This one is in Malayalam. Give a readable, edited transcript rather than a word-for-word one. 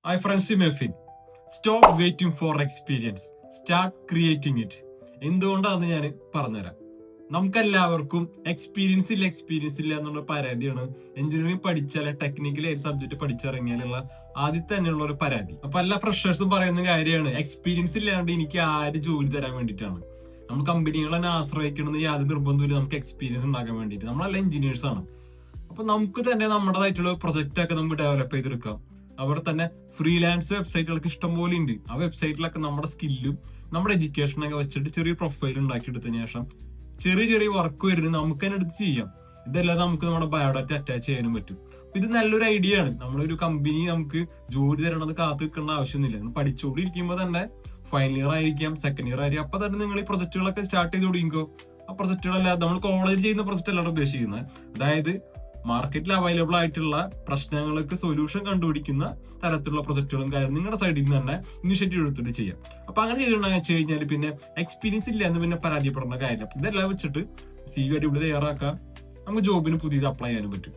Hi friends, Mefin. Stop waiting for experience. Start creating it. എന്തുകൊണ്ടാണെന്ന് ഞാൻ പറഞ്ഞുതരാം. നമുക്കെല്ലാവർക്കും എക്സ്പീരിയൻസ് ഇല്ല എന്നുള്ള പരാതിയാണ് എഞ്ചിനീയറിംഗ് പഠിച്ചാൽ ടെക്നിക്കലി ഒരു സബ്ജക്ട് പഠിച്ചിറങ്ങിയാലുള്ള ആദ്യത്തെ തന്നെയുള്ള ഒരു പരാതി. അപ്പൊ എല്ലാ ഫ്രഷേഴ്സും പറയുന്ന കാര്യമാണ് എക്സ്പീരിയൻസ് ഇല്ലാണ്ട് എനിക്ക് ആര് ജോലി തരാൻ വേണ്ടിയിട്ടാണ്. നമ്മൾ കമ്പനികളെ തന്നെ ആശ്രയിക്കണമെന്ന് യാതൊരു നിർബന്ധമില്ല നമുക്ക് എക്സ്പീരിയൻസ് ഉണ്ടാക്കാൻ വേണ്ടിയിട്ട്. നമ്മളെല്ലാം എഞ്ചിനീയേഴ്സ് ആണ്. അപ്പൊ നമുക്ക് തന്നെ നമ്മുടേതായിട്ടുള്ള പ്രൊജക്റ്റ് ഒക്കെ നമുക്ക് ഡെവലപ്പ് ചെയ്തെടുക്കാം. അവിടെ തന്നെ ഫ്രീലാൻസ് വെബ്സൈറ്റുകൾക്ക് ഇഷ്ടം പോലെ ഉണ്ട്. ആ വെബ്സൈറ്റിലൊക്കെ നമ്മുടെ സ്കില്ലും നമ്മുടെ എഡ്യൂക്കേഷനൊക്കെ വെച്ചിട്ട് ചെറിയ പ്രൊഫൈൽ ഉണ്ടാക്കിയെടുത്തതിന് ശേഷം ചെറിയ ചെറിയ വർക്ക് വരുന്നത് നമുക്ക് തന്നെ എടുത്ത് ചെയ്യാം. ഇതല്ലാതെ നമുക്ക് നമ്മുടെ ബയോഡാറ്റ അറ്റാച്ച് ചെയ്യാനും പറ്റും. ഇത് നല്ലൊരു ഐഡിയ ആണ്. നമ്മളൊരു കമ്പനി നമുക്ക് ജോലി തരണമെന്ന് കാത്തു നിൽക്കേണ്ട ആവശ്യമൊന്നുമില്ല. പഠിച്ചുകൊണ്ടിരിക്കുമ്പോൾ തന്നെ ഫൈനൽ ഇയർ ആയിരിക്കാം, സെക്കൻഡ് ഇയർ ആയിരിക്കും, അപ്പൊ തന്നെ നിങ്ങൾ ഈ പ്രൊജക്ടുകളൊക്കെ സ്റ്റാർട്ട് ചെയ്ത് തുടങ്ങിക്കോ. ആ പ്രൊജക്ടുകളല്ലാതെ നമ്മൾ കോളേജിൽ ചെയ്യുന്ന പ്രൊജക്ട് അല്ലാതെ ഉദ്ദേശിക്കുന്നത്, അതായത് മാർക്കറ്റിൽ അവൈലബിൾ ആയിട്ടുള്ള പ്രശ്നങ്ങൾക്ക് സൊല്യൂഷൻ കണ്ടുപിടിക്കുന്ന തരത്തിലുള്ള പ്രൊജക്ടുകളും കാര്യം നിങ്ങളുടെ സൈഡിൽ നിന്ന് തന്നെ ഇനിഷ്യേറ്റീവ് എടുത്തിട്ട് ചെയ്യാം. അപ്പൊ അങ്ങനെ ചെയ്തിട്ടുണ്ടെന്ന് കഴിഞ്ഞാൽ പിന്നെ എക്സ്പീരിയൻസ് ഇല്ല എന്ന് പിന്നെ പരാതിപ്പെടേണ്ട കാര്യമില്ല. ഇതെല്ലാം വെച്ചിട്ട് CV അടിപൊളി തയ്യാറാക്കാം. നമുക്ക് ജോബിന് പുതിയത് അപ്ലൈ ചെയ്യാനും പറ്റും.